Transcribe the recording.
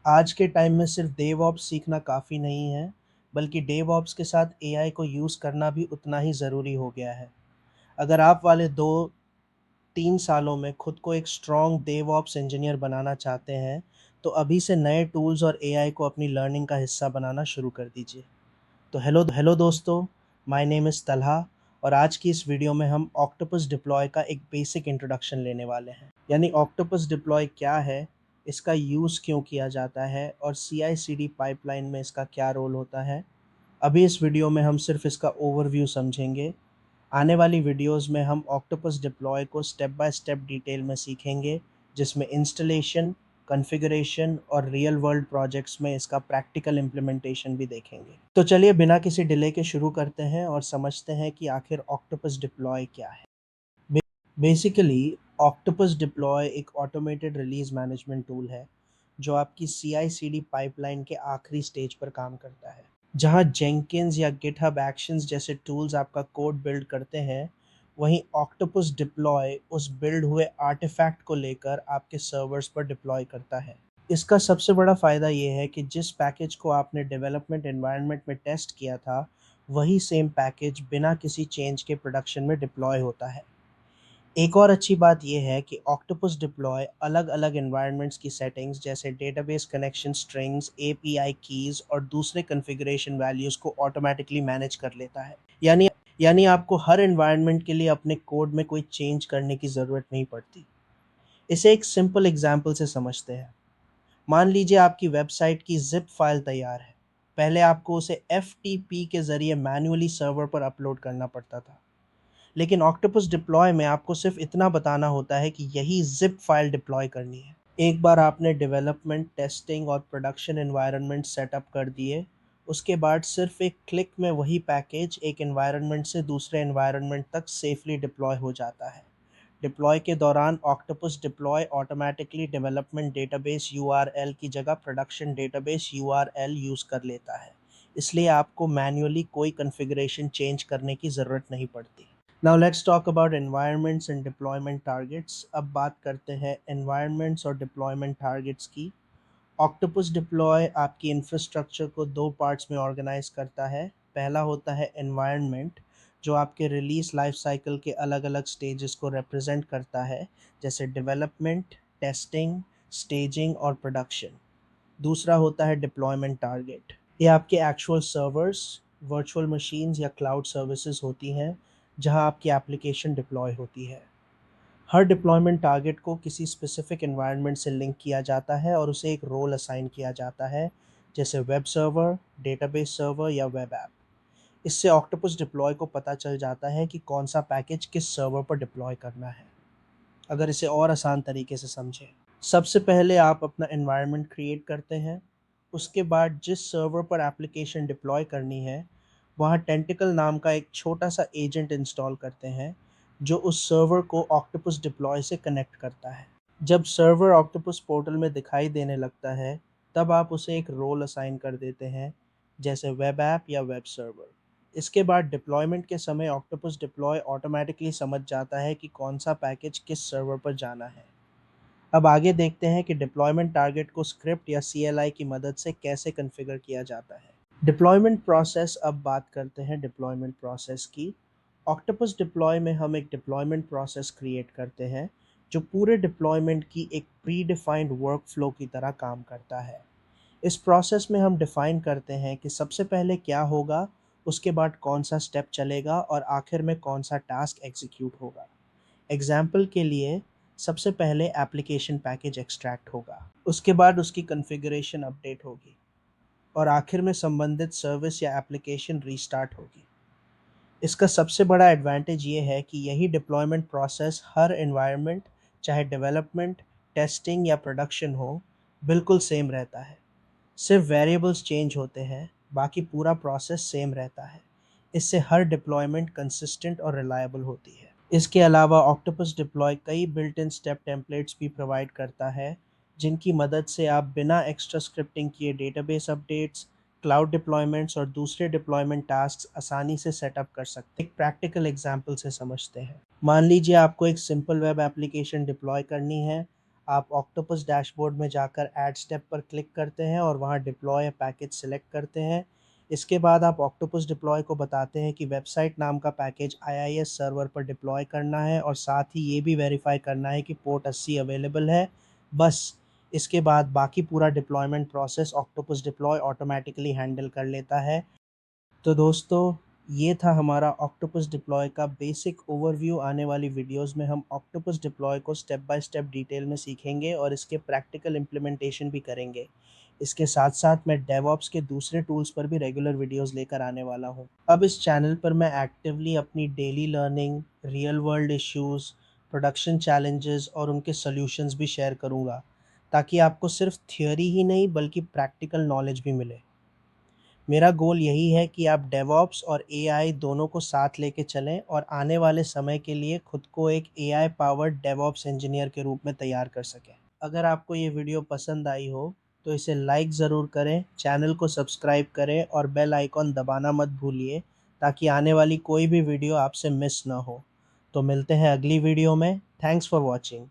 आज के टाइम में सिर्फ डेवऑप्स सीखना काफ़ी नहीं है, बल्कि डेवऑप्स के साथ एआई को यूज़ करना भी उतना ही ज़रूरी हो गया है। अगर आप वाले 2-3 सालों में खुद को एक स्ट्रॉन्ग डेवऑप्स इंजीनियर बनाना चाहते हैं, तो अभी से नए टूल्स और एआई को अपनी लर्निंग का हिस्सा बनाना शुरू कर दीजिए। तो हेलो दोस्तों, माय नेम इज़ तलहा और आज की इस वीडियो में हम ऑक्टोपस डिप्लॉय का एक बेसिक इंट्रोडक्शन लेने वाले हैं। यानी ऑक्टोपस डिप्लॉय क्या है, इसका यूज़ क्यों किया जाता है और सीआई/सीडी पाइपलाइन में इसका क्या रोल होता है। अभी इस वीडियो में हम सिर्फ इसका ओवरव्यू समझेंगे। आने वाली वीडियोस में हम ऑक्टोपस डिप्लॉय को स्टेप बाय स्टेप डिटेल में सीखेंगे, जिसमें इंस्टॉलेशन, कॉन्फ़िगरेशन और रियल वर्ल्ड प्रोजेक्ट्स में इसका प्रैक्टिकल इम्प्लीमेंटेशन भी देखेंगे। तो चलिए बिना किसी डिले के शुरू करते हैं और समझते हैं कि आखिर ऑक्टोपस डिप्लॉय क्या है। बेसिकली ऑक्टोपस डिप्लॉय एक ऑटोमेटेड रिलीज मैनेजमेंट टूल है, जो आपकी सीआई/सीडी पाइपलाइन के आखिरी स्टेज पर काम करता है। जहाँ जेंकिन्स या गिटहब एक्शंस जैसे टूल्स आपका कोड बिल्ड करते हैं, वहीं ऑक्टोपस डिप्लॉय उस बिल्ड हुए आर्टिफैक्ट को लेकर आपके सर्वर्स पर डिप्लॉय करता है। इसका सबसे बड़ा फ़ायदा ये है कि जिस पैकेज को आपने डेवलपमेंट एनवायरनमेंट में टेस्ट किया था, वही सेम पैकेज बिना किसी चेंज के प्रोडक्शन में डिप्लॉय होता है। एक और अच्छी बात ये है कि ऑक्टोपस डिप्लॉय अलग-अलग एनवायरनमेंट्स की सेटिंग्स जैसे database connection strings, API keys और दूसरे कॉन्फ़िगरेशन वैल्यूज़ को ऑटोमैटिकली मैनेज कर लेता है। यानी आपको हर एनवायरनमेंट के लिए अपने कोड में कोई चेंज करने की ज़रूरत नहीं पड़ती। इसे एक सिंपल एग्ज़ाम्पल से समझते हैं। मान लीजिए आपकी वेबसाइट की ज़िप फ़ाइल तैयार है। पहले आपको उसे एफ़टीपी के ज़रिए मैन्युअली सर्वर पर अपलोड करना पड़ता था। लेकिन ऑक्टोपस डिप्लॉय में आपको सिर्फ इतना बताना होता है कि यही ज़िप फ़ाइल डिप्लॉय करनी है। एक बार आपने डेवलपमेंट, टेस्टिंग और प्रोडक्शन एनवायरनमेंट सेटअप कर दिए, उसके बाद सिर्फ एक क्लिक में वही पैकेज एक एनवायरनमेंट से दूसरे एनवायरनमेंट तक सेफली डिप्लॉय हो जाता है। डिप्लॉय के दौरान octopus deploy automatically development database URL की जगह प्रोडक्शन डेटाबेस यूआरएल यूज़ कर लेता है। इसलिए आपको मैन्युअली कोई कॉन्फ़िगरेशन चेंज करने की ज़रूरत नहीं पड़ती। Now let's talk about environments and deployment targets. अब बात करते हैं एनवायरनमेंट्स और डिप्लॉयमेंट टारगेट्स की। ऑक्टोपस डिप्लॉय आपकी इंफ्रास्ट्रक्चर को दो पार्ट्स में ऑर्गेनाइज करता है। पहला होता है एनवायरनमेंट, जो आपके रिलीज लाइफ साइकिल के अलग अलग स्टेजेस को रिप्रेजेंट करता है, जैसे डेवलपमेंट, टेस्टिंग, स्टेजिंग और प्रोडक्शन। दूसरा होता है डिप्लॉयमेंट टारगेट। ये आपके एक्चुअल सर्वर्स, वर्चुअल मशीन्स या क्लाउड सर्विसेज होती हैं, जहां आपकी एप्लीकेशन डिप्लॉय होती है। हर डिप्लॉयमेंट टारगेट को किसी स्पेसिफिक एनवायरनमेंट से लिंक किया जाता है और उसे एक रोल असाइन किया जाता है, जैसे वेब सर्वर, डेटाबेस सर्वर या वेब ऐप। इससे ऑक्टोपस डिप्लॉय को पता चल जाता है कि कौन सा पैकेज किस सर्वर पर डिप्लॉय करना है। अगर इसे और आसान तरीके से समझें, सबसे पहले आप अपना एनवायरनमेंट क्रिएट करते हैं। उसके बाद जिस सर्वर पर एप्लीकेशन डिप्लॉय करनी है, वहाँ टेंटिकल नाम का एक छोटा सा एजेंट इंस्टॉल करते हैं, जो उस सर्वर को ऑक्टोपस डिप्लॉय से कनेक्ट करता है। जब सर्वर ऑक्टोपस पोर्टल में दिखाई देने लगता है, तब आप उसे एक रोल असाइन कर देते हैं, जैसे वेब ऐप या वेब सर्वर। इसके बाद डिप्लॉयमेंट के समय ऑक्टोपस डिप्लॉय ऑटोमैटिकली समझ जाता है कि कौन सा पैकेज किस सर्वर पर जाना है। अब आगे देखते हैं कि डिप्लॉयमेंट टारगेट को स्क्रिप्ट या सीएलआई की मदद से कैसे कॉन्फ़िगर किया जाता है। Deployment process. अब बात करते हैं डिप्लॉयमेंट प्रोसेस की। ऑक्टोपस डिप्लॉय में हम एक डिप्लॉयमेंट प्रोसेस क्रिएट करते हैं, जो पूरे डिप्लॉयमेंट की एक प्री डिफाइंड वर्कफ्लो की तरह काम करता है। इस प्रोसेस में हम डिफाइन करते हैं कि सबसे पहले क्या होगा, उसके बाद कौन सा स्टेप चलेगा और आखिर में कौन सा टास्क एग्जीक्यूट होगा। एग्जाम्पल के लिए, सबसे पहले एप्लीकेशन पैकेज एक्सट्रैक्ट होगा, उसके बाद उसकी कॉन्फ़िगरेशन अपडेट होगी और आखिर में संबंधित सर्विस या एप्लीकेशन रीस्टार्ट होगी। इसका सबसे बड़ा एडवांटेज ये है कि यही डिप्लॉयमेंट प्रोसेस हर एनवायरनमेंट, चाहे डेवलपमेंट, टेस्टिंग या प्रोडक्शन हो, बिल्कुल सेम रहता है। सिर्फ वेरिएबल्स चेंज होते हैं, बाकी पूरा प्रोसेस सेम रहता है। इससे हर डिप्लॉयमेंट कंसिस्टेंट और रिलायबल होती है। इसके अलावा ऑक्टोपस डिप्लॉय कई बिल्ट इन स्टेप टेम्पलेट्स भी प्रोवाइड करता है, जिनकी मदद से आप बिना एक्स्ट्रा स्क्रिप्टिंग किए डेटाबेस अपडेट्स, क्लाउड डिप्लॉयमेंट्स और दूसरे डिप्लॉयमेंट टास्क आसानी से सेटअप कर सकते हैं। एक प्रैक्टिकल एग्जांपल से समझते हैं। मान लीजिए आपको एक सिंपल वेब एप्लीकेशन डिप्लॉय करनी है। आप ऑक्टोपस डैशबोर्ड में जाकर ऐड स्टेप पर क्लिक करते हैं और वहाँ डिप्लॉय अ पैकेज सेलेक्ट करते हैं। इसके बाद आप ऑक्टोपस डिप्लॉय को बताते हैं कि वेबसाइट नाम का पैकेज IIS सर्वर पर डिप्लॉय करना है और साथ ही ये भी वेरीफाई करना है कि पोर्ट 80 अवेलेबल है। बस इसके बाद बाकी पूरा deployment process octopus deploy automatically handle कर लेता है। तो दोस्तों, ये था हमारा ऑक्टोपस डिप्लॉय का बेसिक ओवरव्यू। आने वाली वीडियोस में हम ऑक्टोपस डिप्लॉय को स्टेप बाय स्टेप डिटेल में सीखेंगे और इसके प्रैक्टिकल इम्प्लीमेंटेशन भी करेंगे। इसके साथ साथ मैं डेवऑप्स के दूसरे टूल्स पर भी रेगुलर वीडियोस लेकर आने वाला हूँ। अब इस चैनल पर मैं एक्टिवली अपनी daily learning, real world issues, production challenges और उनके सॉल्यूशंस भी शेयर करूँगा, ताकि आपको सिर्फ थियोरी ही नहीं बल्कि प्रैक्टिकल नॉलेज भी मिले। मेरा गोल यही है कि आप डेवऑप्स और एआई दोनों को साथ लेके चलें और आने वाले समय के लिए खुद को एक एआई पावर्ड डेवऑप्स इंजीनियर के रूप में तैयार कर सकें। अगर आपको ये वीडियो पसंद आई हो तो इसे लाइक ज़रूर करें, चैनल को सब्सक्राइब करें और बेल आइकॉन दबाना मत भूलिए, ताकि आने वाली कोई भी वीडियो आपसे मिस ना हो। तो मिलते हैं अगली वीडियो में। Thanks for watching.